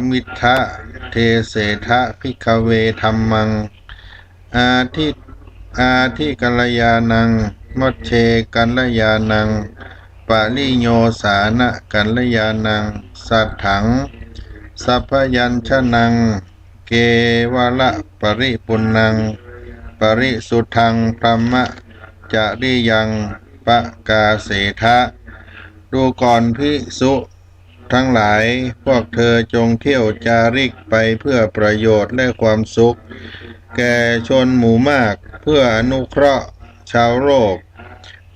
มิทธะเทเสทะภิกขเวธัมมังอาทิกัลยาณังมัชเชกัลยาณังปริโยสานะกัลยาณังสัทถังสัพพยัญชนังเกวะละปริปุณังปริสุทธังพรหมจริยังปะกาเสทะดูก่อนภิกษุทั้งหลายพวกเธอจงเที่ยวจาริกไปเพื่อประโยชน์และความสุขแก่ชนหมู่มากเพื่ออนุเคราะห์ชาวโลก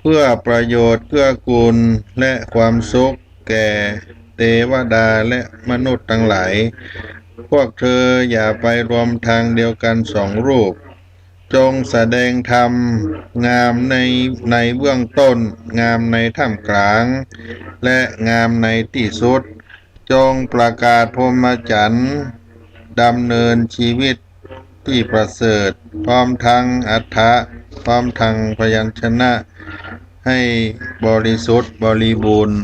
เพื่อประโยชน์เกื้อกูลและความสุขแก่เทวดาและมนุษย์ทั้งหลายพวกเธออย่าไปรวมทางเดียวกันสองรูปจงแสดงธรรมงามในเบื้องต้นงามในท่ามกลางและงามในที่สุดจงประกาศพรหมจรรย์ดำเนินชีวิตที่ประเสริฐพร้อมทั้งอรรถะพร้อมทั้งพยัญชนะให้บริสุทธิ์บริบูรณ์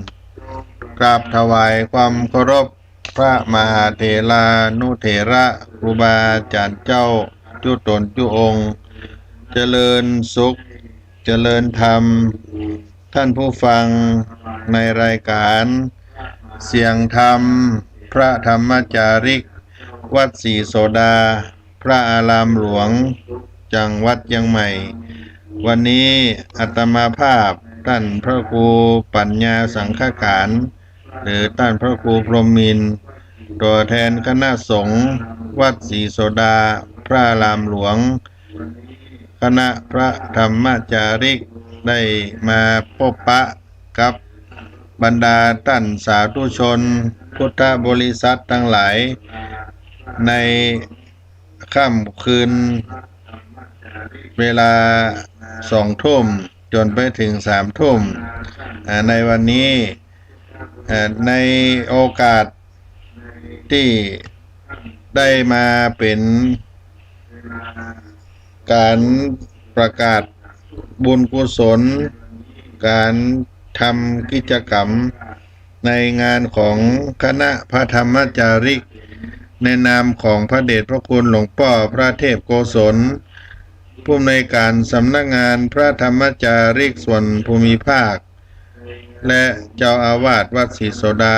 กราบถวายความเคารพพระมหาเถรานุเถระครูบาอาจารย์เจ้าจุตนจุองค์เจริญสุขเจริญธรรมท่านผู้ฟังในรายการเสียงธรรมพระธรรมจาริกวัดศรีโสดาพระอารามหลวงจังหวัดเชียงใหม่วันนี้อาตมาภาพท่านพระครูปัญญาสังฆการหรือท่านพระครูพรหมินทร์ตัวแทนคณะสงฆ์วัดศรีโสดาพระอารามหลวงคณะพระธรรมจาริกได้มาพบปะกับบรรดาท่านสาธุชนพุทธบริษัททั้งหลายในค่ำคืนเวลา2 ทุ่มจนไปถึง3 ทุ่มในวันนี้ในโอกาสที่ได้มาเป็นการประกาศบุญกุศลการทำกิจกรรมในงานของคณะพระธรรมจาริกในนามของพระเดชพระคุณหลวงพ่อพระเทพโกศลผู้อำนวยการสำนักงานพระธรรมจาริกส่วนภูมิภาคและเจ้าอาวาสวัดศรีโสดา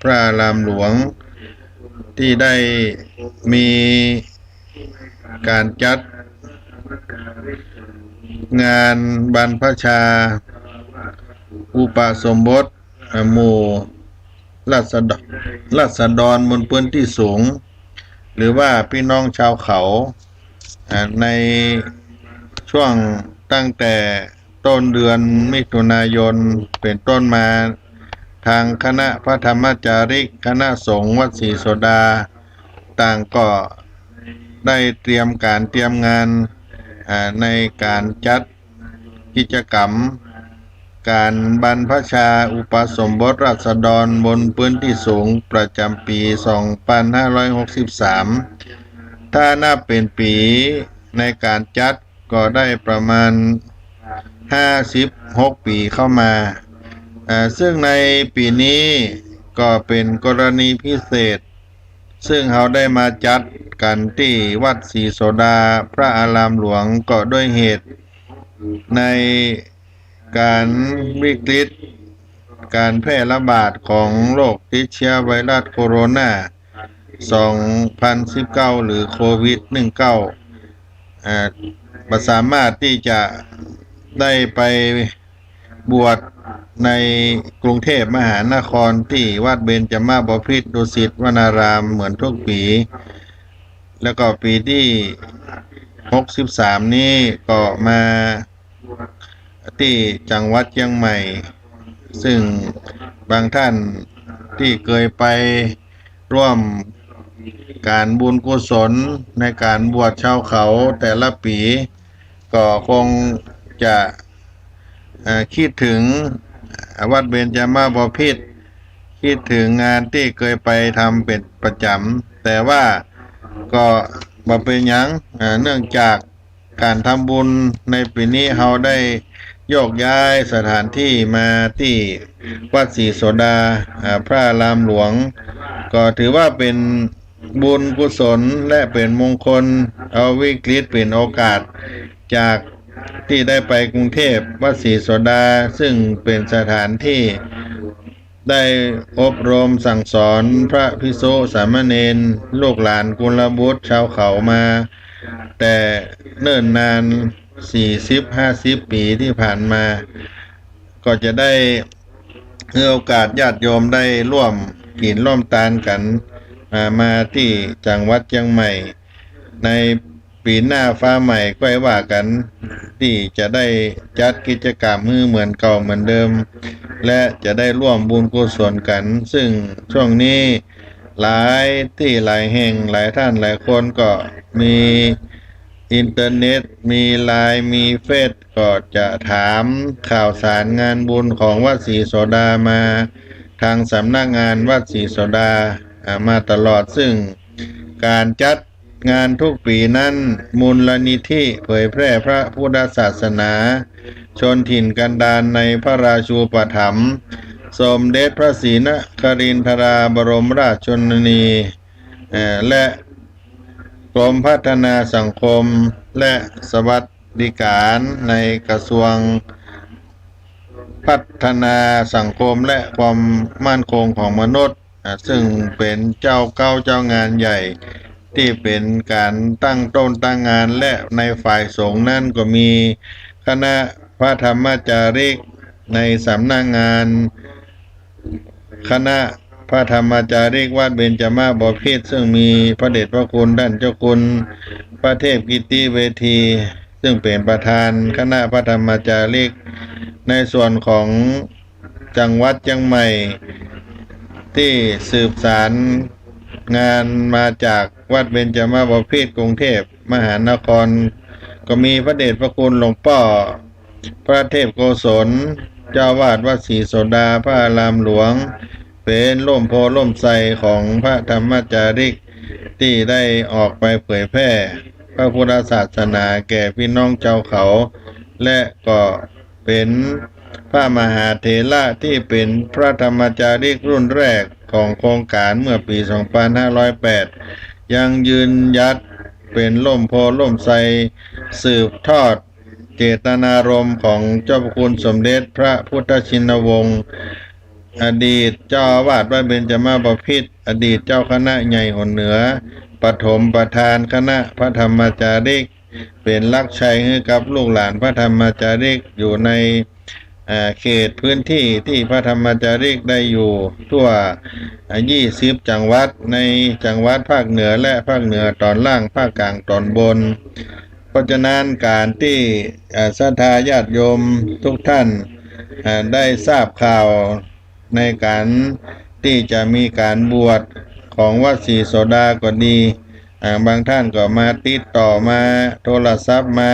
พระอารามหลวงที่ได้มีการจัดงานบรรพชาอุปสมบทหมู่ราษฎรบนพื้นที่สูงหรือว่าพี่น้องชาวเขาในช่วงตั้งแต่ต้นเดือนมิถุนายนเป็นต้นมาทางคณะพระธรรมจาริกคณะสงฆ์วัดศรีโสดาต่างก็ได้เตรียมงานในการจัดกิจกรรมการบรรพชาอุปสมบทราษฎรบนพื้นที่สูงประจำปี 2563 ถ้านับเป็นปีในการจัดก็ได้ประมาณ56 ปีเข้ามาซึ่งในปีนี้ก็เป็นกรณีพิเศษซึ่งเราได้มาจัดกันที่วัดศรีโสดาพระอารามหลวงก็ด้วยเหตุในการวิกฤตการแพร่ระบาดของโรคติดเชื้อไวรัสโคโรนา 2019 หรือโควิด 19ไม่สามารถที่จะได้ไปบวชในกรุงเทพมหานครที่วัดเบญจมาบพิตรดุสิตวนารามเหมือนทุกปีแล้วก็ปีที่63นี้ก็มาที่จังหวัดเชียงใหม่ซึ่งบางท่านที่เคยไปร่วมการบุญกุศลในการบวชชาวเขาแต่ละปีก็คงจะคิดถึงวัดเบญจมาบพิตรคิดถึงงานที่เคยไปทำเป็นประจำแต่ว่าก็บ่เป็นหยังเนื่องจากการทำบุญในปีนี้เราได้โยกย้ายสถานที่มาที่วัดศรีโสดาพระอารามหลวงก ก็ถือว่าเป็นบุญกุศลและเป็นมงคลเอาวิกฤตเป็นโอกาสจากที่ได้ไปกรุงเทพวัดศรีโสดาซึ่งเป็นสถานที่ได้อบรมสั่งสอนพระภิกษุสามเณรลูกหลานกุลบุตรชาวเขามาแต่เนิ่นนาน40-50 ปีที่ผ่านมาก็จะได้มีโอกาสญาติโยมได้ร่วมกินร่วมทานกันมาที่จังหวัดเชียงใหม่ในปีหน้าฟ้าใหม่ก็ว่ากันที่จะได้จัดกิจกรรมเหมือนเก่าเหมือนเดิมและจะได้ร่วมบุญกุศลกันซึ่งช่วงนี้หลายที่หลายแห่งหลายท่านหลายคนก็มีอินเทอร์เน็ตมีไลน์มีเฟซก็จะถามข่าวสารงานบุญของวัดศรีโสดามาทางสำนักงานวัดศรีโสดามาตลอดซึ่งการจัดงานทุกปีนั้นมูลนิธิเผยแพร่พระพุทธศาสนาชนถิ่นกันดารในพระราชูปถัมภ์สมเด็จพระศรีนครินทราบรมราชชนนีและกรมพัฒนาสังคมและสวัสดิการในกระทรวงพัฒนาสังคมและความมั่นคงของมนุษย์ซึ่งเป็นเจ้าเก้าเจ้างานใหญ่ที่เป็นการตั้งต้นตั้งงานและในฝ่ายสงฆ์นั่นก็มีคณะพระธรรมจาริกในสำนักงานคณะพระธรรมจาริกวัดเบญจมาบพิตรซึ่งมีพระเดชพระคุณท่านเจ้าคุณพระเทพกิติเวทีซึ่งเป็นประธานคณะพระธรรมจาริกในส่วนของจังหวัดเชียงใหม่ที่สืบสารงานมาจากวัดเบญจมาบพิตรกรุงเทพมหานครก็มีพระเดชพระคุณหลวงพ่อพระเทพโกศลเจ้าวาดวัดศรีโสดาพระอารามหลวงเป็นร่มโพล่มไทรของพระธรรมจาริกที่ได้ออกไปเผยแพร่พระพุทธศาสนาแก่พี่น้องชาวเขาและก็เป็นพระมหาเถระที่เป็นพระธรรมจาริกรุ่นแรกของโครงการเมื่อปี 2508 ยังยืนยัดเป็นร่มโพล่มไทรสืบทอดเจตนารมณ์ของเจ้าพระคุณสมเด็จพระพุทธชินวงศ์อดีตเจ้าอาวาสวัดเบญจมาบพิตรอดีตเจ้าคณะใหญ่หนเหนือปฐมประธานคณะพระธรรมจาริกเป็นลักชัยให้กับลูกหลานพระธรรมจาริกอยู่ในเขตพื้นที่ที่พระธรรมจาริกได้อยู่ทั่ว20 จังหวัดในจังหวัดภาคเหนือและภาคเหนือตอนล่างภาคกลางตอนบนเพราะฉะนั้นการที่ศรัทธาญาติโยมทุกท่านได้ทราบข่าวในการที่จะมีการบวชของวัดศรีโสดาก็ดีบางท่านก็มาติดต่อมาโทรศัพท์มา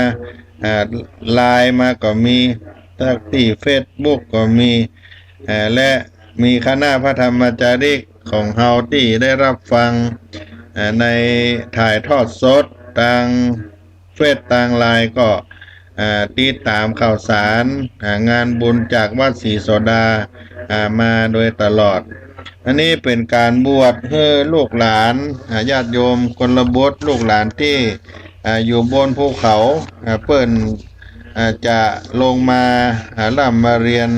ไลน์มาก็มีที่เฟซบุ๊กก็มีและมีคณะพระธรรมจาริกของเฮาที่ได้รับฟังในถ่ายทอดสดทางเฟซทางไลน์ก็ติดตามข่าวสารงานบุญจากวัดศรีโสดามาโดยตลอดอันนี้เป็นการบวชให้ลูกหลานญาติโยมคนละบทลูกหลานที่อยู่บนภูเขาเปิ้นจะลงมาล่ำมาเรียน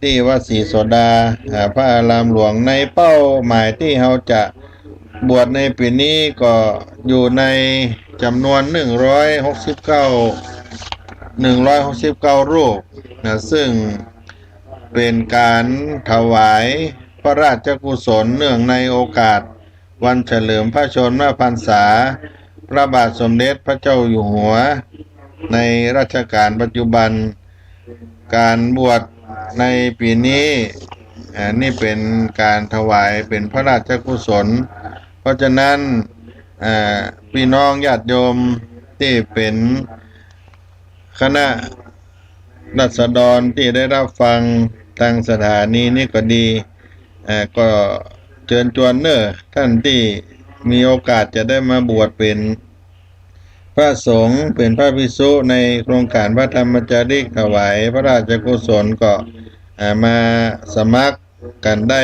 ที่วัดศรีโสดาพระอารามหลวงในเป้าหมายที่เราจะบวชในปีนี้ก็อยู่ในจำนวน169รูปซึ่งเป็นการถวายพระราชกุศลเนื่องในโอกาสวันเฉลิมพระชนมพรรษาพระบาทสมเด็จพระเจ้าอยู่หัวในรัชกาลปัจจุบันการบวชในปีนี้นี่เป็นการถวายเป็นพระราชกุศลเพราะฉะนั้นพี่น้องญาติโยมที่เป็นคณะราษฎรที่ได้รับฟังทางสถานีนี้ก็ดีก็เชิญชวนท่านที่มีโอกาสจะได้มาบวชเป็นพระสงฆ์เป็นพระภิกษุในโครงการพระธรรมจาริกถวายพระราชกุศลก็มาสมัครกันได้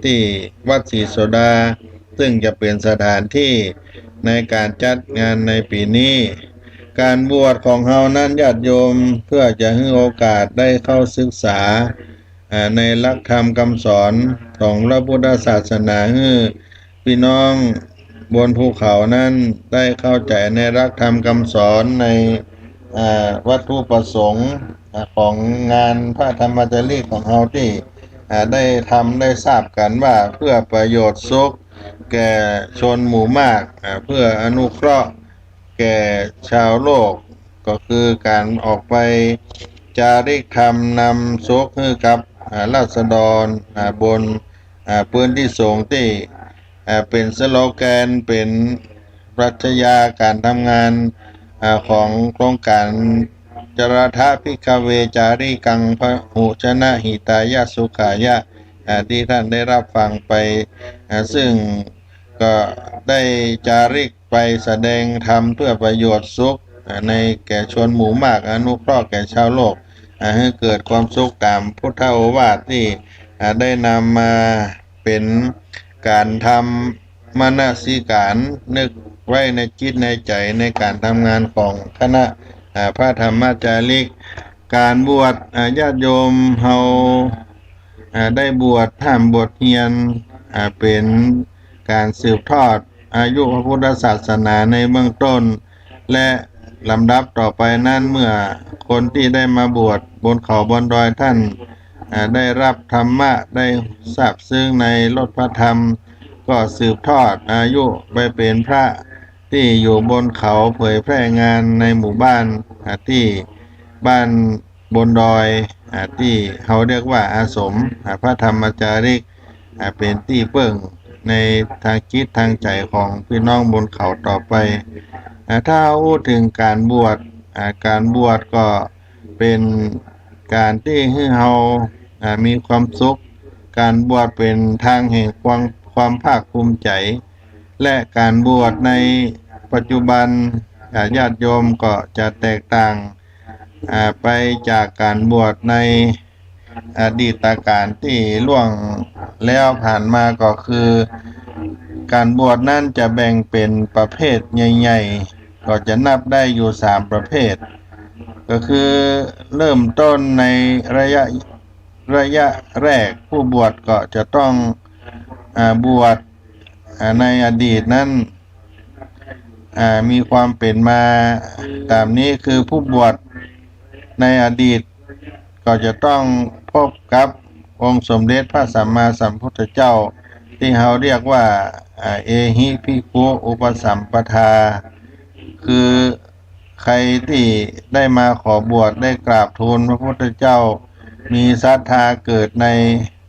ที่วัดศรีโสดาซึ่งจะเป็นสถานที่ในการจัดงานในปีนี้การบวชของเฮานั้นญาติโยมเพื่อจะให้โอกาสได้เข้าศึกษาในหลักธรรมคำสอนของพระพุทธศาสนาให้พี่น้องบนภูเขานั้นได้เข้าใจในหลักธรรมคำสอนในวัตถุประสงค์ของงานพระธรรมจารีตของเฮาที่ได้ทำได้ทราบกันว่าเพื่อประโยชน์สุขแก่ชนหมู่มากเพื่ออนุเคราะห์แก่ชาวโลกก็คือการออกไปจาริกธรรมนำสุขให้กับราษฎรบนพื้นที่สูงที่เป็นสโลแกนเป็นปรัชญาการทำงานของโครงการจรทะภิกขเวจาริกังพหุชนะหิตายะสุขายะที่ท่านได้รับฟังไปซึ่งก็ได้จาริกไปแสดงธรรมเพื่อประโยชน์สุขในแก่ชนหมู่มากอนุเคราะห์แก่ชาวโลกให้เกิดความสุขตามพุทธโอวาทที่ได้นำมาเป็นการทำมนสิการนึกไว้ในจิตในใจในการทำงานของคณะพระธรรมจาริกการบวชญาติโยมเฮาได้บวชห้ามบวชเฮียนเป็นการสืบทอดอายุพระพุทธศาสนาในเบื้องต้นและลำดับต่อไปนั้นเมื่อคนที่ได้มาบวชบนเขาบนดอยท่านได้รับธรรมะได้ทราบซึ้งในรสพระธรรมก็สืบทอดอายุไปเป็นพระที่อยู่บนเขาเผยแพร่งานในหมู่บ้านที่บ้านบนดอยที่เขาเรียกว่าอาสมพระธรรมจาริกเป็นที่เบิ่งในทางจิตทางใจของพี่น้องบนเขาต่อไปถ้าพูดถึงการบวชก็เป็นการที่ให้เรามีความสุขการบวชเป็นทางแห่งความภาคภูมิใจและการบวชในปัจจุบันญาติโยมก็จะแตกต่างไปจากการบวชในอดีตการที่ล่วงแล้วผ่านมาก็คือการบวชนั้นจะแบ่งเป็นประเภทใหญ่ๆก็จะนับได้อยู่3ประเภทก็คือเริ่มต้นในระยะแรกผู้บวชก็จะต้องบวชในอดีตนั้นมีความเป็นมาตามนี้คือผู้บวชในอดีตก็จะต้องพบกับองค์สมเด็จพระสัมมาสัมพุทธเจ้าที่เขาเรียกว่าเอหิภิกขุอุปสัมปทาคือใครที่ได้มาขอบวชได้กราบทูลพระพุทธเจ้ามีศรัทธาเกิดใน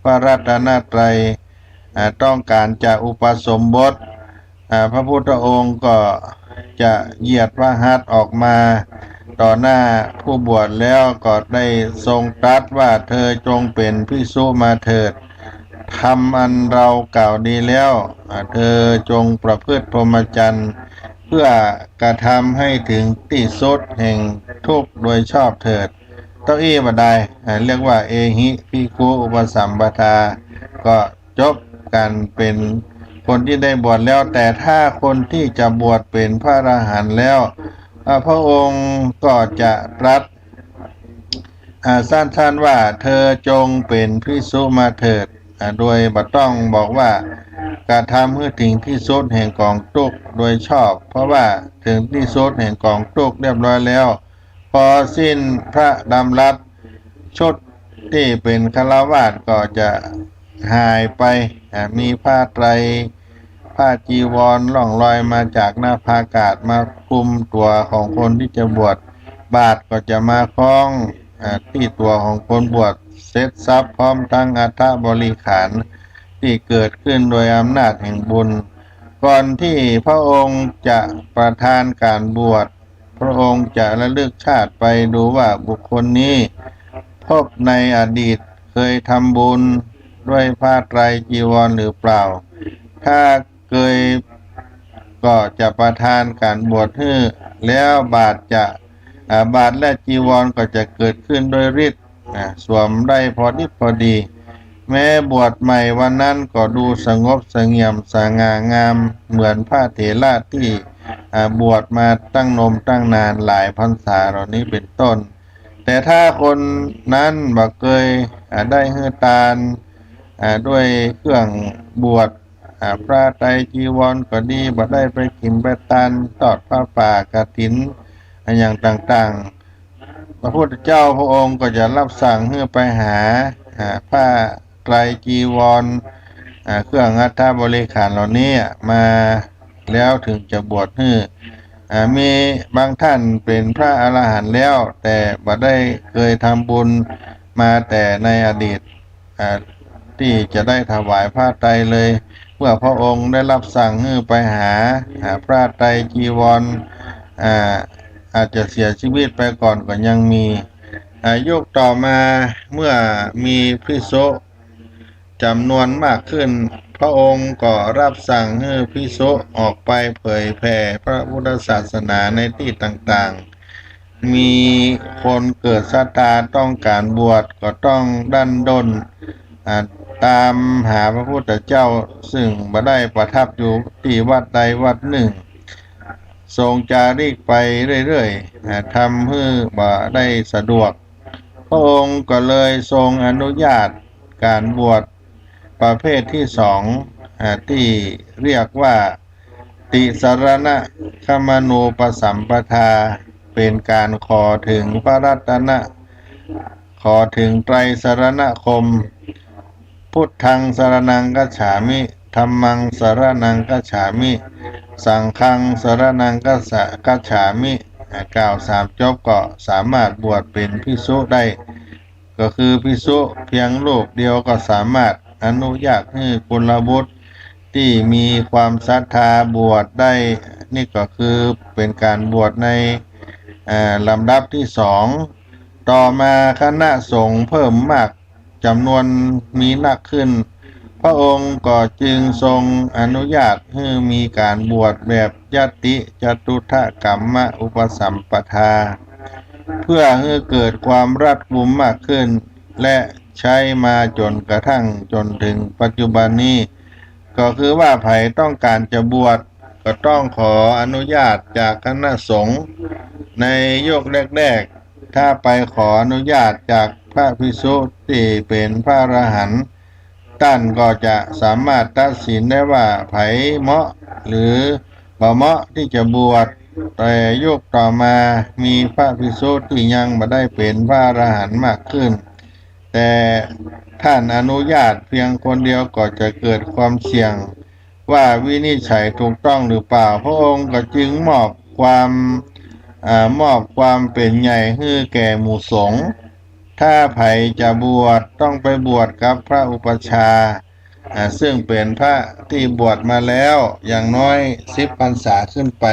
พระรัตนตรัยต้องการจะอุปสมบทพระพุทธองค์ก็จะเหยียดพระหัตถ์ออกมาต่อหน้าผู้บวชแล้วก็ได้ทรงตรัสว่าเธอจงเป็นภิกษุมาเถิดธรรมอันเรากล่าวดีแล้วเธอจงประพฤติพรหมจรรย์เพื่อกระทำให้ถึงที่สุดแห่งทุกข์โดยชอบเถิดเต้าอี้บัดใดเรียกว่าเอหิภิกขุอุปสัมปทาก็จบกันเป็นคนที่ได้บวชแล้วแต่ถ้าคนที่จะบวชเป็นพระอรหันต์แล้วพระองค์ก็จะตรัสสั้นๆว่าเธอจงเป็นภิกษุมาเถิดโดยบ่ต้องบอกว่ากระทำให้ถึงที่สุดแห่งกองทุกข์โดยชอบเพราะว่าถึงที่สุดแห่งกองทุกข์เรียบร้อยแล้วพอสิ้นพระดำรัสชุดที่เป็นฆราวาสก็จะหายไปมีผ้าไตรผ้าจีวรล่องลอยมาจากหน้าผากาศมาคลุมตัวของคนที่จะบวชบาทก็จะมาคล้องที่ตัวของคนบวชเสร็จทรัพย์พร้อมทั้งอัฐบริขารที่เกิดขึ้นโดยอำนาจแห่งบุญก่อนที่พระองค์จะประทานการบวชพระองค์จะระลึกชาติไปดูว่าบุคคลนี้พบในอดีตเคยทำบุญด้วยผ้าไตรจีวรหรือเปล่าถ้าเคยก็จะประทานการบวชให้แล้วบาทและจีวรก็จะเกิดขึ้นโดยฤทธิ์สวมได้พอดี แม้บวชใหม่วันนั้นก็ดูสงบเสงี่ยมสง่างามเหมือนพระเถระที่บวชมาตั้งนมตั้งนานหลายพรรษาเหล่านี้เป็นต้นแต่ถ้าคนนั้นบ่เคยได้ฮือตาลด้วยเครื่องบวชพระไตรจีวรก็ดีบ่ได้ไปกินไปทานทอดผ้าป่ากฐินอย่างต่างๆพระพุทธเจ้าพระองค์ก็จะรับสั่งให้ไปหาผ้าไตรจีวรเครื่องอัฐบริขารเหล่านี้มาแล้วถึงจะบวชให้มีบางท่านเป็นพระอรหันต์แล้วแต่บ่ได้เคยทำบุญมาแต่ในอดีตที่จะได้ถวายผ้าไตรเลยเมื่อพระองค์ได้รับสั่งให้ไปหาพระไตรจีวรอาจจะเสียชีวิตไปก่อนก็ยังมียุคต่อมาเมื่อมีภิกษุจำนวนมากขึ้นพระองค์ก็รับสั่งให้ภิกษุออกไปเผยแผ่พระพุทธศาสนาในที่ต่างๆมีคนเกิดศรัทธาต้องการบวชก็ต้องดันด้นตามหาพระพุทธเจ้าซึ่งบ่ได้ประทับอยู่ที่วัดใดวัดหนึ่งทรงจาริกไปเรื่อยๆทำให้บ่ได้สะดวกพระองค์ก็เลยทรงอนุญาตการบวชประเภทที่สองที่เรียกว่าติสรณคมนูปสัมปทาเป็นการขอถึงพระรัตนะขอถึงไตรสรณคมพุทธังสรณังคัจฉามิธัมมังสรณังคัจฉามิสังฆังสรณังคัจฉามิกล่าวสามจบก็สามารถบวชเป็นภิกษุได้ก็คือภิกษุเพียงรูปเดียวก็สามารถอนุญาตให้กุลบุตรที่มีความศรัทธาบวชได้นี่ก็คือเป็นการบวชในลำดับที่สองต่อมาคณะสงฆ์เพิ่มมากจำนวนมีนักขึ้นพระองค์ก็จึงทรงอนุญาตให้มีการบวชแบบยติจตุถกรรมอุปสัมปทาเพื่อให้เกิดความรัดกุมมากขึ้นและใช้มาจนกระทั่งจนถึงปัจจุบันนี้ก็คือว่าไผต้องการจะบวชก็ต้องขออนุญาตจากคณะสงฆ์ในยุคแรกๆถ้าไปขออนุญาตจากพระภิกษุที่เป็นพระอรหันต์ท่านก็จะสามารถตัดสินได้ว่าไผเหมาะหรือบ่เหมาะที่จะบวชแต่ยุคต่อมามีพระภิกษุที่ยังไม่ได้เป็นพระอรหันต์มากขึ้นแต่ท่านอนุญาตเพียงคนเดียวก็จะเกิดความเสี่ยงว่าวินิจฉัยถูกต้องหรือเปล่าพระองค์ก็จึงมอบความเป็นใหญ่ให้แก่หมู่สงฆ์ถ้าไผจะบวชต้องไปบวชกับพระอุปัชฌาย์ซึ่งเป็นพระที่บวชมาแล้วอย่างน้อย10 พรรษาขึ้นไป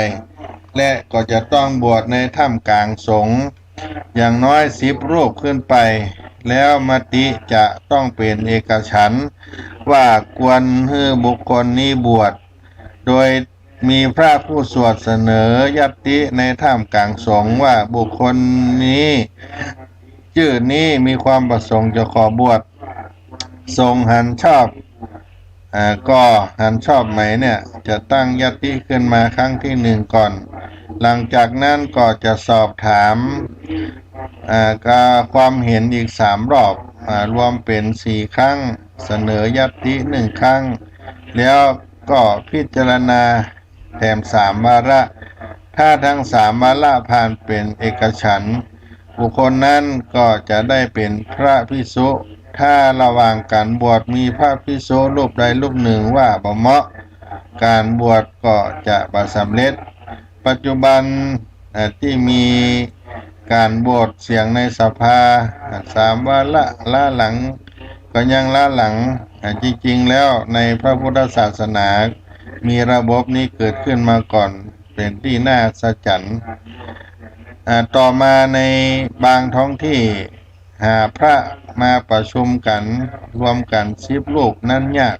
และก็จะต้องบวชในถ้ำกลางสงฆ์อย่างน้อย10 รูปขึ้นไปแล้วมติจะต้องเป็นเอกฉันท์ว่าควรให้บุคคลนี้บวชโดยมีพระผู้สวดเสนอญัตติในถ้ำกลางสงฆ์ว่าบุคคลนี้ชื่อนี้มีความประสงค์จะขอบวชทรงหันชอบก็หันชอบไหมเนี่ยจะตั้งญัตติขึ้นมาครั้งที่หนึ่งก่อนหลังจากนั้นก็จะสอบถามความเห็นอีก3 รอบรวมเป็น4 ครั้งเสนอญัตติ1 ครั้งแล้วก็พิจารณาแถม3 วาระถ้าทั้ง3 วาระผ่านเป็นเอกฉันท์บุคคลนั้นก็จะได้เป็นพระภิกษุถ้าระหว่างการบวชมีพระภิกษุรูปใดรูปหนึ่งว่าบ่เหมาะการบวชก็จะบ่สำเร็จปัจจุบันที่มีการบวชเสียงในสภา3 วาระล้าหลังก็ยังล้าหลังจริงๆแล้วในพระพุทธศาสนามีระบบนี้เกิดขึ้นมาก่อนเป็นที่น่าสะใจต่อมาในบางท้องที่หาพระมาประชุมกันรวมกัน10 รูปนั้นยาก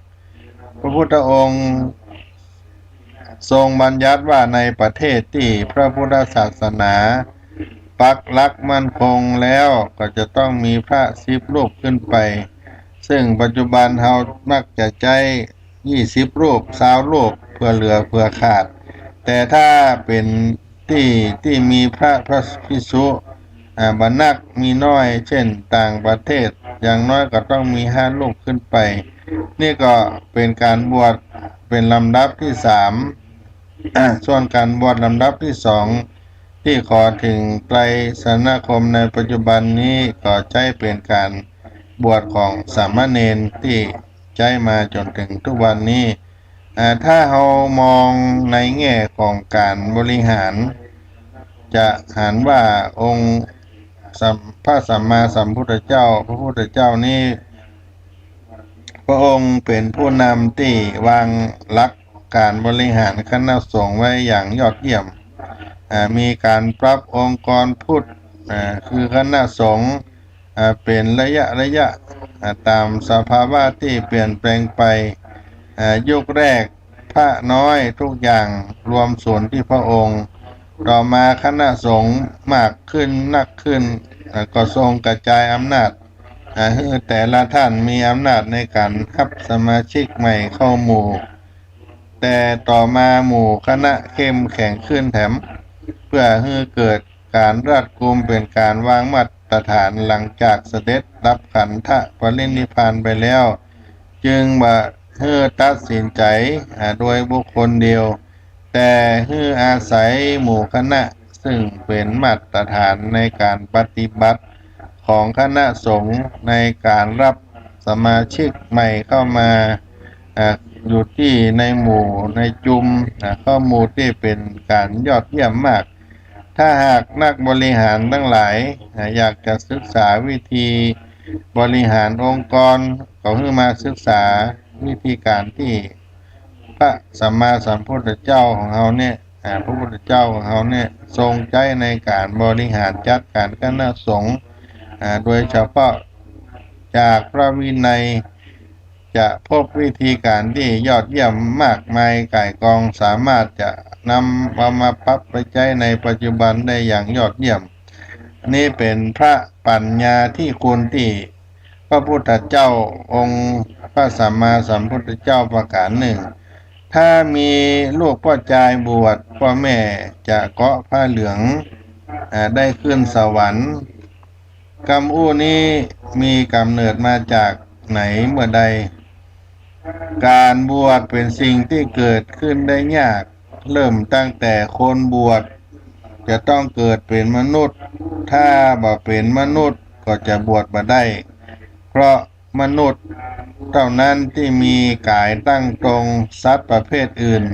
พระพุทธองค์ทรงบัญญัติว่าในประเทศที่พระพุทธศาสนาปักหลักมั่นคงแล้วก็จะต้องมีพระ10 รูปขึ้นไป ซึ่งปัจจุบันเรามักจะใจ20 รูป20 รูปเพื่อเหลือเพื่อขาดแต่ถ้าเป็นที่มีพระภิกษุบรรนักมีน้อยเช่นต่างประเทศอย่างน้อยก็ต้องมี5 รูปขึ้นไปนี่ก็เป็นการบวชเป็นลำดับที่3ส่วนการบวชลำดับที่2ที่ขอถึงไตรสรณคมในปัจจุบันนี้ก็ใช้เป็นการบวชของสามเณรที่ใช้มาจนถึงทุกวันนี้ถ้าเรามองในแง่ของการบริหารจะหันว่าองค์พระสัมมาสัมพุทธเจ้าพระพุทธเจ้านี้พระองค์เป็นผู้นำที่วางหลักการบริหารคณะสงฆ์ไว้อย่างยอดเยี่ยมมีการปรับองค์กรพุทธคือคณะสงฆ์เป็นระยะตามสภาวะที่เปลี่ยนแปลงไปยุคแรกพระน้อยทุกอย่างรวมส่วนที่พระองค์ต่อมาคณะสงฆ์มากขึ้นนักขึ้นก็ทรงกระจายอำนาจแต่ละท่านมีอำนาจในการรับสมาชิกใหม่เข้าหมู่แต่ต่อมาหมู่คณะเข้มแข็งขึ้นแถมเพื่อให้เกิดการรัดกุมเป็นการวางมาตรฐานหลังจากเสด็จรับขันธปรินิพพานไปแล้วจึงมาให้ตัดสินใจโดยบุคคลเดียวแต่ให้อาศัยหมู่คณะซึ่งเป็นมาตรฐานในการปฏิบัติของคณะสงฆ์ในการรับสมาชิกใหม่เข้ามาอยู่ที่ในหมู่ในจุมข้อมูลที่เป็นการยอดเยี่ยมมากถ้าหากนักบริหารทั้งหลายอยากจะศึกษาวิธีบริหารองค์กรก็ให้มาศึกษาวิธีการที่พระสัมมาสัมพุทธเจ้าของเราเนี่ยพระพุทธเจ้าของเราเนี่ยทรงใจในการบริหารจัดการคณะสงฆ์โดยเฉพาะจากพระวินัยจะพบวิธีการที่ยอดเยี่ยมมากมายก่ายกองสามารถจะนำมาปรับไปใช้ในปัจจุบันได้อย่างยอดเยี่ยมนี่เป็นพระปัญญาที่คุณที่พระพุทธเจ้าองค์พระสัมมาสัมพุทธเจ้าประการหนึ่งถ้ามีลูกพ่อชายบวชพ่อแม่จะเกาะผ้าเหลืองได้ขึ้นสวรรค์กรรมอู้นี้มีกำเนิดมาจากไหนเมื่อใดการบวชเป็นสิ่งที่เกิดขึ้นได้ยากเริ่มตั้งแต่คนบวชจะต้องเกิดเป็นมนุษย์ถ้าบ่เป็นมนุษย์ก็จะบวชบ่ได้เพราะมนุษย์เท่านั้นที่มีกายตั้งตรงสัตว์ประเภทอื่น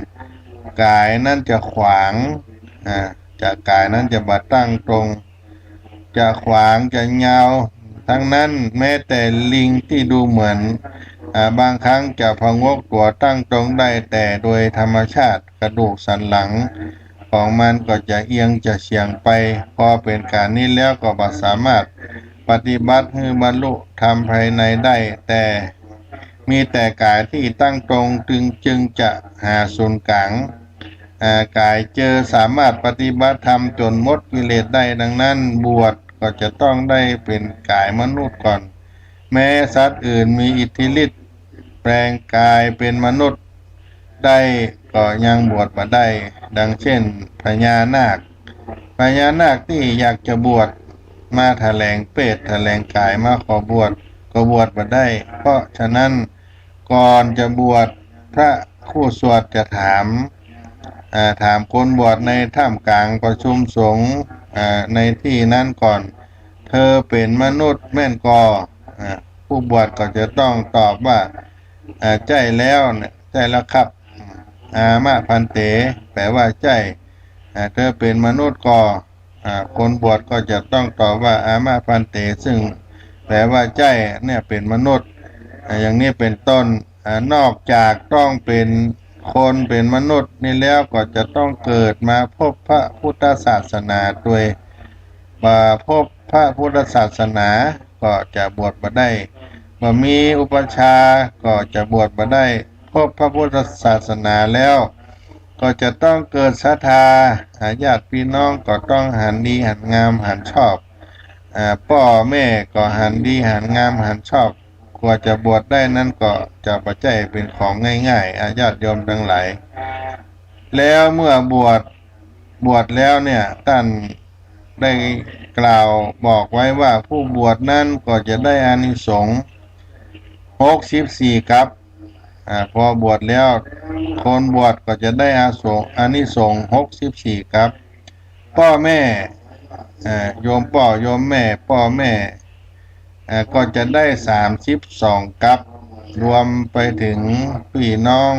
กายนั้นจะขวางจะกายนั้นจะบ่ตั้งตรงจะขวางจะยาวทั้งนั้นแม้แต่ลิงที่ดูเหมือนบางครั้งจะพงกตัวตั้งตรงได้แต่โดยธรรมชาติกระดูกสันหลังของมันก็จะเอียงจะเฉียงไปพอเป็นการนี้แล้วก็บ่สามารถปฏิบัติให้บรรลุธรรมภายในได้แต่มีแต่กายที่ตั้งตรงจึงจะหาศูนย์กลางกายเจอสามารถปฏิบัติธรรมจนหมดกิเลสได้ดังนั้นบวชก็จะต้องได้เป็นกายมนุษย์ก่อนแม้สัตว์อื่นมีอิทธิฤทธิ์แปลงกายเป็นมนุษย์ได้ก็ยังบวชมาได้ดังเช่นพญานาคที่อยากจะบวชมาแถลงเปรตแถลงกายมาขอบวชก็บวชมาได้เพราะฉะนั้นก่อนจะบวชพระคู่สวดจะถามคนบวชในท่ามกลางประชุมสงฆ์ในที่นั้นก่อนเธอเป็นมนุษย์แม่นก่อผู้บวชก็จะต้องตอบว่าใจแล้วเนี่ยใจแล้วครับอามะพันเตแปลว่าใจเธอเป็นมนุษย์ก่อคนบวชก็จะต้องตอบว่าอามะพันเตซึ่งแปลว่าใจเนี่ยเป็นมนุษย์อย่างนี้เป็นต้นนอกจากต้องเป็นคนเป็นมนุษย์นี่แล้วก็จะต้องเกิดมาพบพระพุทธศาสนาด้วยมาพบพระพุทธศาสนาก็จะบวชมาได้มามีอุปชาก็จะบวชมาได้พบพระพุทธศาสนาแล้วก็จะต้องเกิดศรัทธาญาติพี่น้องก็ต้องหันดีหันงามหันชอบพ่อแม่ก็หันดีหันงามหันชอบค กว่าจะบวชได้นั้นก็จะปัจจัยเป็นของง่ายๆญาติโยมทั้งหลายแล้วเมื่อบวชแล้วเนี่ยท่านได้กล่าวบอกไว้ว่าผู้บวชนั้นก็จะได้อานิสงส์64ครับพอบวชแล้วคนบวชก็จะได้อานิสงส์64ครับพ่อแม่โยมพ่อโยมแม่พ่อแม่ก็จะได้32กับรวมไปถึงพี่น้อง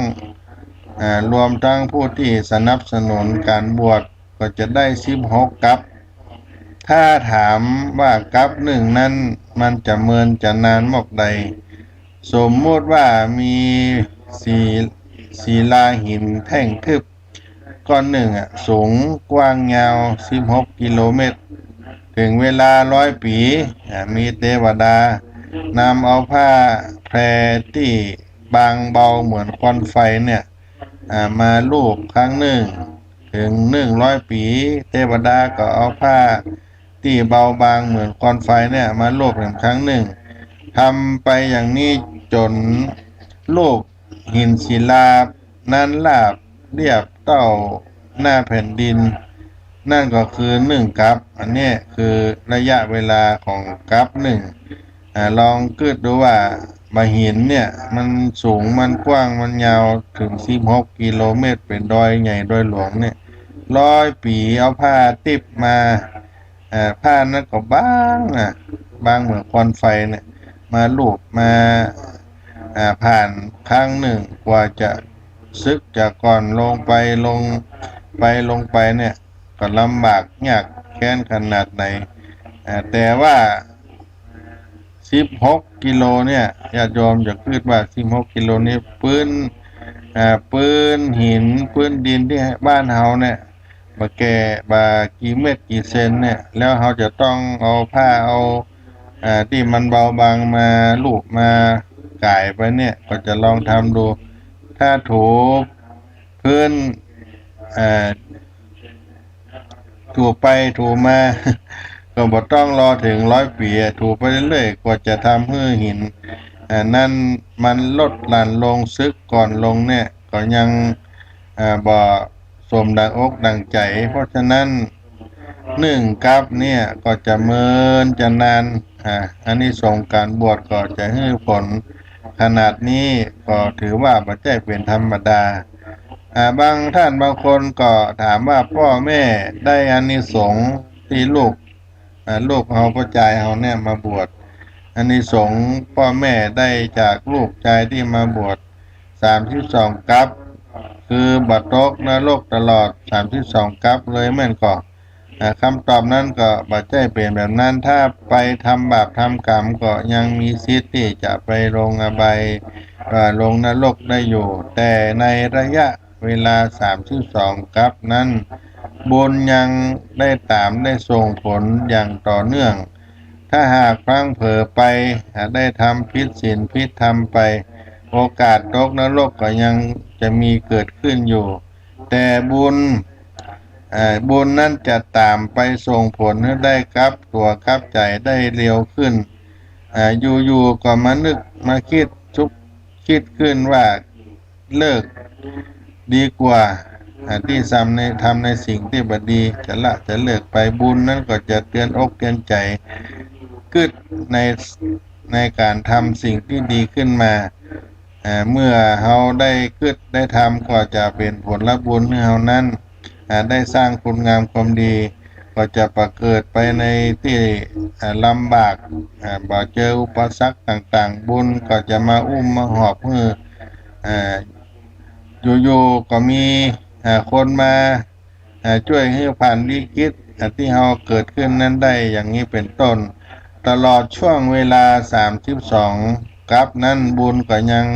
รวมทั้งผู้ที่สนับสนุนการบวชก็จะได้16กับถ้าถามว่ากับหนึ่งนั้นมันจะเมินจะนานมากใดสมมุติว่ามีสีลาหินแท่งทึบก้อนหนึ่งสูงกว้างยาว16กิโลเมตรถึงเวลา100 ปีมีเทวดานำเอาผ้าแพรที่บางเบาเหมือนควันไฟเนี่ยมาลูบครั้งหนึ่งถึง100 ปีเทวดาก็เอาผ้าที่เบาบางเหมือนควันไฟเนี่ยมาลูบอีกครั้งหนึ่งทำไปอย่างนี้จนรูปหินศิลานั้นราบเรียบเต้าหน้าแผ่นดินนั่นก็คือ1 กับอันนี้คือระยะเวลาของกับหนึ่งลองคิดดูว่าหินเนี่ยมันสูงมันกว้างมันยาวถึง16กิโลเมตรเป็นดอยใหญ่ดอยหลวงเนี่ย100 ปีเอาผ้าติบมาผ้านั้นก็บางเหมือนควันไฟเนี่ยมาลูบมาผ่านครั้งหนึ่งกว่าจะซึกจากก่อนลงไปเนี่ยก็ลำบากยากแค้นขนาดไหนแต่ว่า16กิโลเนี่ยญาติโยมจะคิดว่า16กิโลนี้ปืนหินปืนดินที่บ้านเฮาเนี่ยบากี่เม็ดกี่เซนเนี่ยแล้วเราจะต้องเอาผ้าเอาที่มันเบาบางมาลูบมาก่ายไปเนี่ยก็จะลองทำดูถ้าถูพื้นถูไปถูมา ก็บ่ต้องรอถึง100 ปีถูไปเรื่อยๆกว่าจะทำให้หินนั่นมันลดหลั่นลงซึกก่อนลงเนี่ยก็ยังบ่สมดังอกดังใจเพราะฉะนั้นกับเนี่ยก็จะเมินจะนานอันนี้ส่งการบวชก็จะให้ผลขนาดนี้ก็ถือว่าบ่ใช่เป็นธรรมดาบางท่านบางคนก็ถามว่าพ่อแม่ได้อานิสงส์ที่ลูกเฮาพ่อใจเฮาเนี่ยมาบวชอานิสงส์พ่อแม่ได้จากลูกชายที่มาบวช32กับคือบัดตกนรกตลอด32กับเลยแม่นก็คำตอบนั้นก็บ่ใช่เป็นแบบนั้นถ้าไปทำบาปทำกรรมก็ยังมีสิทธิ์ที่จะไปลงอบายลงนรกได้อยู่แต่ในระยะเวลา32กับนั้นบุญยังได้ตามได้ส่งผลอย่างต่อเนื่องถ้าหากพลั้งเผลอไปได้ทำผิดศีลผิดธรรมไปโอกาสตกนรกก็ยังจะมีเกิดขึ้นอยู่แต่บุญนั้นจะตามไปส่งผลให้ได้ครับตัวครับใจได้เร็วขึ้นอยู่ๆก็มานึกมาคิดขึ้นว่าเลิกดีกว่าที่ทำในสิ่งที่บดีจะเลิกไปบุญนั้นก็จะเตือนอกเตือนใจกึดในการทำสิ่งที่ดีขึ้นมาเมื่อเฮาได้กึดได้ทำก็จะเป็นผลบุญให้เฮานั้นได้สร้างคุณงามความดีก็จะประเกิดไปในที่ลำบากบ่เจออุปสรรคต่างๆบุญก็จะมาอุ้มมาหอบมืออยู่ๆก็มีคนมาช่วยให้ผ่านวิกฤตที่เราเกิดขึ้นนั้นได้อย่างนี้เป็นต้นตลอดช่วงเวลา32กับนั้นบุญก็ยัง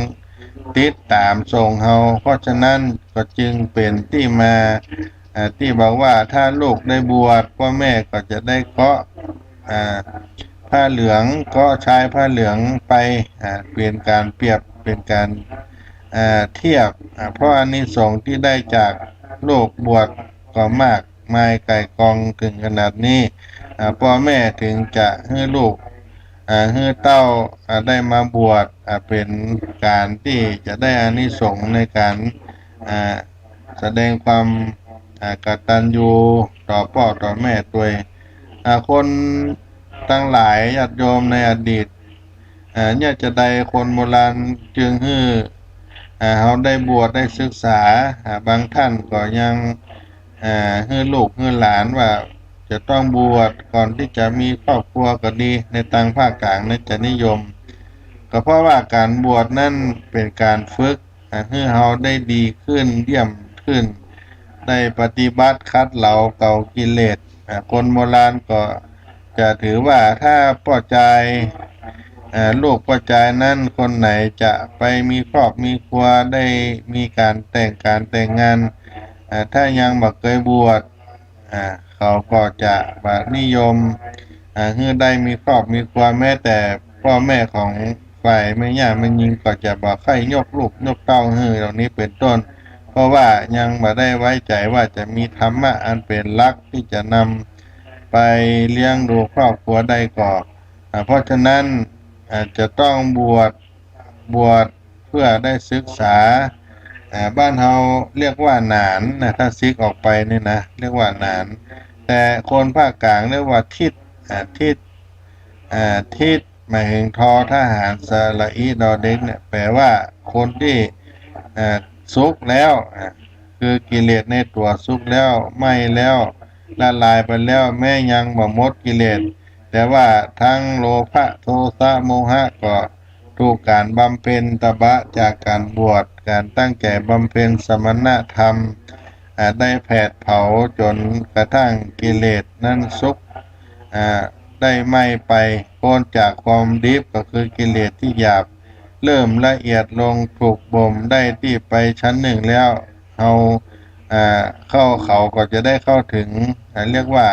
ติดตามส่งเราเพราะฉะนั้นก็จึงเป็นที่มาที่บอกว่าถ้าลูกได้บวชพ่อแม่ก็จะได้เกาะผ้าเหลืองก็ใช้ผ้าเหลืองไปเป็นการเปรียบเป็นการเทียบเพราะอานิสงส์ที่ได้จากลูกบวชก็มากมายไก่กองถึงขนาดนี้พ่อแม่ถึงจะให้ลูก ให้เต้าได้มาบวชเป็นการที่จะได้อานิสงส์ในการอ่าแสดงความกตัญญูต่อพ่อต่อแม่ตัวเองคนตั้งหลายญาติโยมในอดีตเนี่ยจะได้คนโบราณจึงฮื้อเขาได้บวชได้ศึกษาบางท่านก็ยังฮื้อลูกฮื้อหลานว่าจะต้องบวชก่อนที่จะมีครอบครัวก็ดีในทางภาคกลางนั้นจะนิยมก็เพราะว่าการบวชนั่นเป็นการฝึกให้เราได้ดีขึ้นเยี่ยมขึ้นได้ปฏิบัติคัดเหลาเก่ากิเลสคนโบราณก็จะถือว่าถ้าป้อใจลูกป้อใจนั้นคนไหนจะไปมีครอบมีครัวได้มีการแต่งงานถ้ายังบ่เคยบวชเขาก็จะบ่นิยมให้ได้มีครอบมีครัวแม้แต่พ่อแม่ของฝ่ายแม่ย่าแม่ยิงก็จะบ่ค่อยยกลูกยกเต้าให้เหล่านี้เป็นต้นเพราะว่ายังบ่ได้ไว้ใจว่าจะมีธรรมะอันเป็นหลักที่จะนำไปเลี้ยงดูครอบครัวได้ก่อนเพราะฉะนั้นจะต้องบวชเพื่อได้ศึกษาบ้านเราเรียกว่าหนานนะถ้าซิกออกไปนี่นะเรียกว่าหนานแต่คนภาคกลางเรียกว่าทิศทิศหมายถึงทอทหารสระอีดอเด็กเนี่ยแปลว่าคนที่สุกแล้วคือกิเลสในตัวสุกแล้วไม่แล้วละลายไปแล้วแม้ยังบ่หมดกิเลสแต่ว่าทั้งโลภะโทสะโมหะก็ถูกการบำเพ็ญตบะจากการบวชการตั้งใจบำเพ็ญสมณธรรมได้แผดเผาจนกระทั่งกิเลสนั้นสุกได้ไม่ไปพ้นจากความดิบก็คือกิเลสที่หยาบเริ่มละเอียดลงถูกบ่มได้ที่ไปชั้นหนึ่งแล้วเอาเขาก็จะได้เข้าถึงเรียกว่า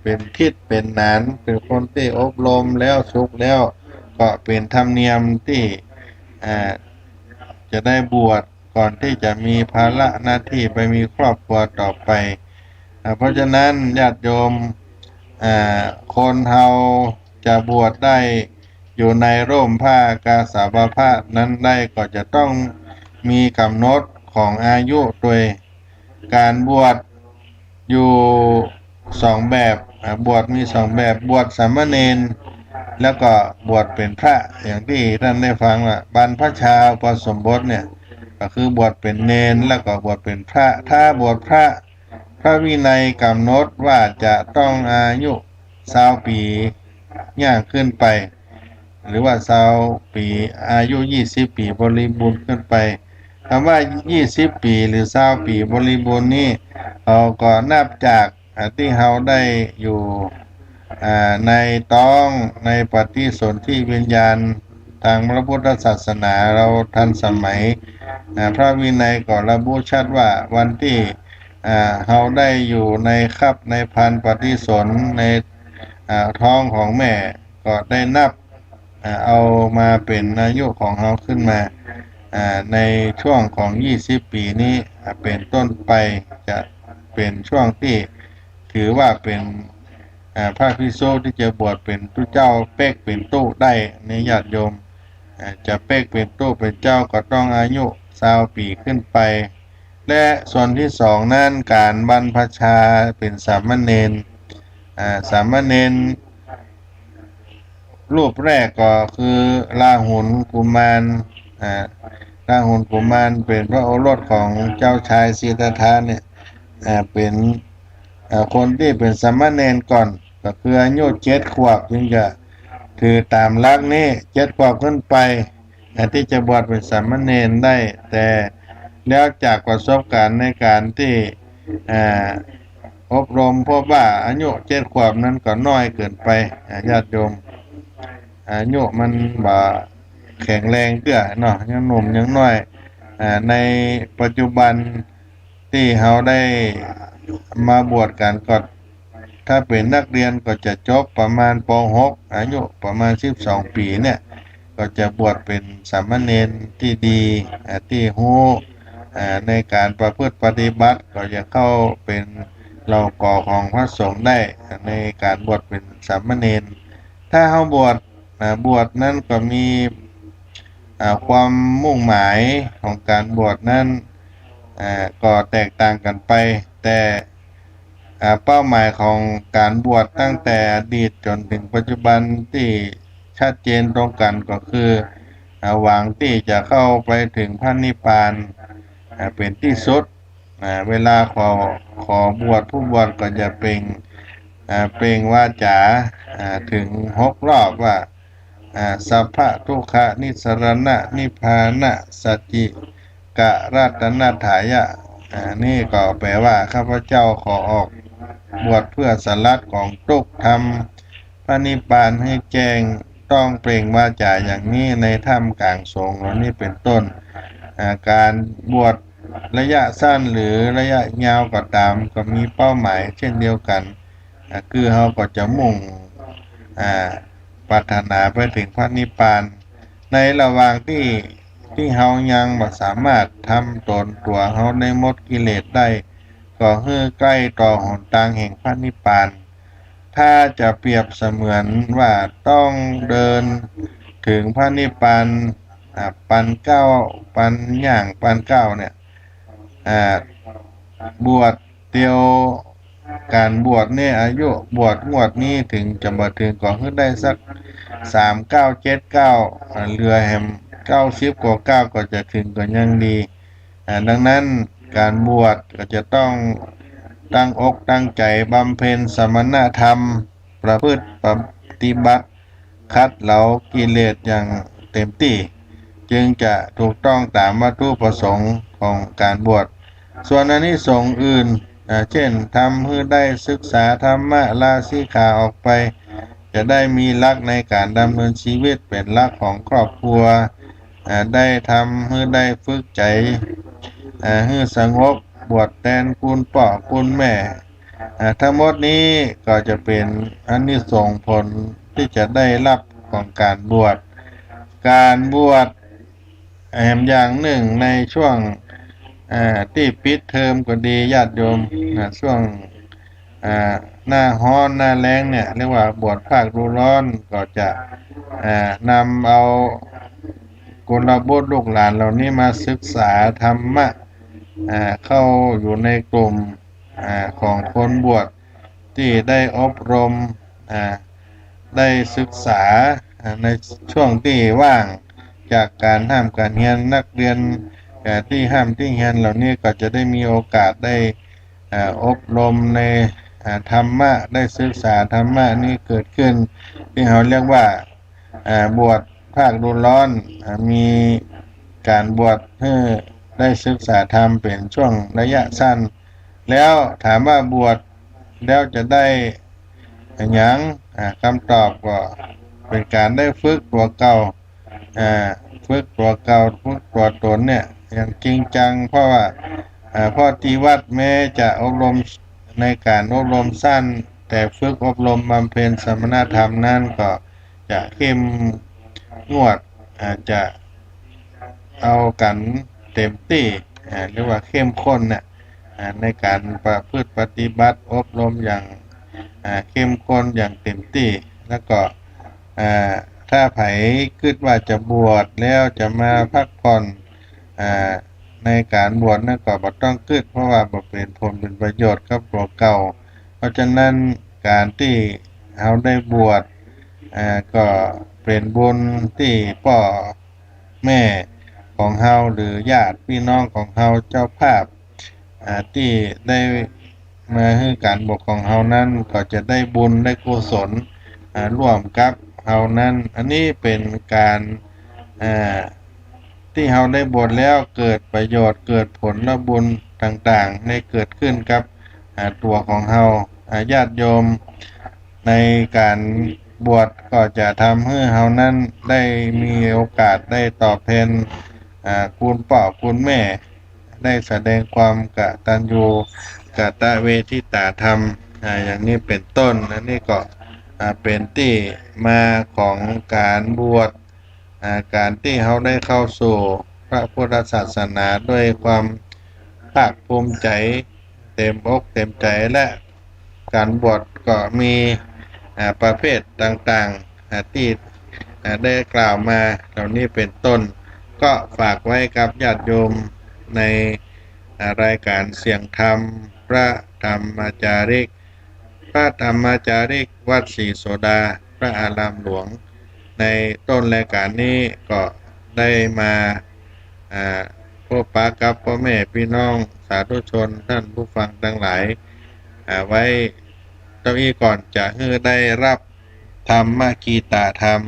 เป็นทิศเป็นหนานเป็นคนที่อบรมแล้วสุขแล้วก็เป็นธรรมเนียมที่จะได้บวชก่อนที่จะมีภาระหน้าที่ไปมีครอบครัวต่อไปเพราะฉะนั้นญาติโยมคนเฮาจะบวชได้อยู่ในร่มผ้ากาสาวพาสนั้นได้ก็จะต้องมีกำหนดของอายุโดยการบวชอยู่สองแบบบวชมีสองแบบบวชสามเณรแล้วก็บวชเป็นพระอย่างที่ท่านได้ฟังว่าบรรพชาอุปสมบทเนี่ยก็คือบวชเป็นเณรแล้วก็บวชเป็นพระถ้าบวชพระวินัยกำหนดว่าจะต้องอายุ20 ปีย่างขึ้นไปหรือว่า20 ปีอายุ20 ปีบริบูรณ์ขึ้นไปคำว่า20 ปีหรือ20 ปีบริบูรณ์นี้เราก็นับจากที่เราได้อยู่ในต้องในปฏิสนธิวิญญาณทางพระพุทธศาสนาเราทันสมัยพระวินัยก็ระบุชัดว่าวันที่เราได้อยู่ในคับในพันปฏิสนธิในท้องของแม่ก็ได้นับเอามาเป็นอายุของเราขึ้นมาในช่วงของ20 ปีนี้เป็นต้นไปจะเป็นช่วงที่ถือว่าเป็นพระภิกษุที่จะบวชเป็นตู้เจ้าเป๊กเป็นตู้ได้ในญาติโยมจะเป๊กเป็นตู้เป็นเจ้าก็ต้องอายุ20 ปีขึ้นไปและส่วนที่สองนั่นการบรรพชาเป็นสามเณรสามเณรรูปแรกก็คือราหุลกุมารราหุลกุมารเป็นพระโอรสของเจ้าชายสิทธัตถะเนี่ยเป็นคนที่เป็นสามเณรก่อนก็คืออายุ7 ขวบจึงจะถือตามหลักนี้7 ขวบขึ้นไปที่จะบวชเป็นสามเณรได้แต่แล้วจากประสบการณ์ในการที่อบรมพบว่าอายุ7 ขวบนั้นก็น้อยเกินไปญาติโยมอายุมันบ่แข็งแรงเตื้อเนาะยังหนุ่มยังน้อยในปัจจุบันที่เราได้มาบวชกันก็ถ้าเป็นนักเรียนก็จะจบประมาณป .6 อายุประมาณ12 ปีเนี่ยก็จะบวชเป็นสามเณรที่ดีที่รู้ในการประพฤติปฏิบัติก็จะเข้าเป็นเหล่ากอของพระสงฆ์ได้ในการบวชเป็นสามเณรถ้าเราบวช บวชนั้นก็มีความมุ่งหมายของการบวชนั้นก็แตกต่างกันไปแต่เป้าหมายของการบวชตั้งแต่อดีตจนถึงปัจจุบันที่ชัดเจนตรงกันก็คือหวังที่จะเข้าไปถึงพระนิพพานเป็นที่สุดเวลาขอบวชผู้บวชก็จะเปล่งวาจาถึง6 รอบว่าสัพพะทุกขนิสรณะนิพพานะสัจจิกะรัตนถายะนี่ก็แปลว่าข้าพเจ้าขอออกบวชเพื่อสลัดของทุกข์ธรรมพระนิพพานให้แจ้งต้องเปล่งวาจาอย่างนี้ในถ้ำกลางสงฆ์เหล่านี้เป็นต้นการบวชระยะสั้นหรือระยะยาวก็ตามก็มีเป้าหมายเช่นเดียวกันคือเขาก็จะมุ่งอ่าปรารถนาไปถึงพระนิพพานในระหว่างที่เฮายังบ่สามารถทำตนตัวเฮาในหมดกิเลสได้ก็คือใกล้ต่อหนทางแห่งพระนิพพานถ้าจะเปรียบเสมือนว่าต้องเดินถึงพระนิพพานปันเก้าปันย่างปันเก้าเนี่ยบวชเดียวการบวชเนี่ยอายุบวชงวดนี้ถึงจะมาถึงก่อนขึ้นได้สัก3979เรือแฮม90 กว่า 9ก็จะถึงก็ยังดีดังนั้นการบวชก็จะต้องตั้งอกตั้งใจบำเพ็ญสมณธรรมประพฤติปฏิบัติคัดเหลากิเลสอย่างเต็มที่จึงจะถูกต้องตามวัตถุประสงค์ของการบวชส่วนอานิสงส์อื่นเช่นทำให้ได้ศึกษาธรรมะลาสิกขาออกไปจะได้มีหลักในการดำเนินชีวิตเป็นหลักของครอบครัวได้ทำให้ได้ฝึกใจให้สงบบวชแทนคุณพ่อคุณแม่ทั้งหมดนี้ก็จะเป็นอานิสงส์ผลที่จะได้รับของการบวชอย่างหนึ่งในช่วงที่ปิดเทอมก็ดีญาติโยมช่วงหน้าร้อนหน้าแล้งเนี่ยเรียกว่าบวชภาคฤดูร้อนก็จะนำเอากุลบุตรลูกหลานเหล่านี้มาศึกษาธรรมะเข้าอยู่ในกลุ่มของคนบวชที่ได้อบรมได้ศึกษาในช่วงที่ว่างจากการห้ามการเรียนนักเรียนที่ห้ามที่เรียนเหล่านี้ก็จะได้มีโอกาสได้อบรมในธรรมะได้ศึกษาธรรมะนี่เกิดขึ้นที่เขาเรียกว่าบวชภาคฤดูร้อนมีการบวชให้ได้ศึกษาธรรมเป็นช่วงระยะสั้นแล้วถามว่าบวชแล้วจะได้หยังคำตอบก็เป็นการได้ฝึกตัวเก่าฝึกตัวตนเนี่ยอย่างจริงจังเพราะว่าพ่อที่วัดแม้จะอบรมในการอบรมสั้นแต่ฝึกอบรมบำเพ็ญสมณธรรมนั่นก็จะเข้มงวดจะเอากันเต็มที่เรียกว่าเข้มข้นเนี่ยในการประพฤติปฏิบัติอบรมอย่างเข้มข้นอย่างเต็มที่แล้วก็ถ้าไผคิดว่าจะบวชแล้วจะมาพักผ่อนในการบวชนั่นก็บ่ต้องคิดเพราะว่าบ่เป็นผลเป็นประโยชน์กับตัวเก่าเพราะฉะนั้นการที่เราได้บวชก็เป็นบุญที่พ่อแม่ของเฮาหรือญาติพี่น้องของเฮาเจ้าภาพที่ได้มาให้การบวชของเฮานั้นก็จะได้บุญได้กุศลร่วมกับเฮานั้นอันนี้เป็นการที่เฮาได้บวชแล้วเกิดประโยชน์เกิดผลและบุญต่างๆได้เกิดขึ้นกับตัวของเฮาญาติโยมในการบวชก็จะทำให้เฮานั้นได้มีโอกาสได้ตอบแทนคุณพ่อคุณแม่ได้แสดงความกตัญญูกตเวทิตาธรรมอย่างนี้เป็นต้นอันนี้ก็เป็นที่มาของการบวชการที่เขาได้เข้าสู่พระพุทธศาสนาด้วยความภาคภูมิใจเต็มอกเต็มใจและการบวชก็มีประเภทต่างๆที่ ได้กล่าวมาเหล่านี้เป็นต้นก็ฝากไว้กับญาติโยมในรายการเสียงธรรมพระธรรมจาริกพระธรรมจาริกวัดศรีโสดาพระอารามหลวงในต้นรายการนี้ก็ได้มาพบปะกับพ่อแม่พี่น้องสาธุชนท่านผู้ฟังทั้งหลายไว้ตรงนี้ก่อนจะให้ได้รับธรรมกีตาธรรม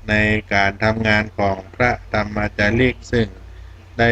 ในการทำงานของพระธรรมจาริกซึ่ง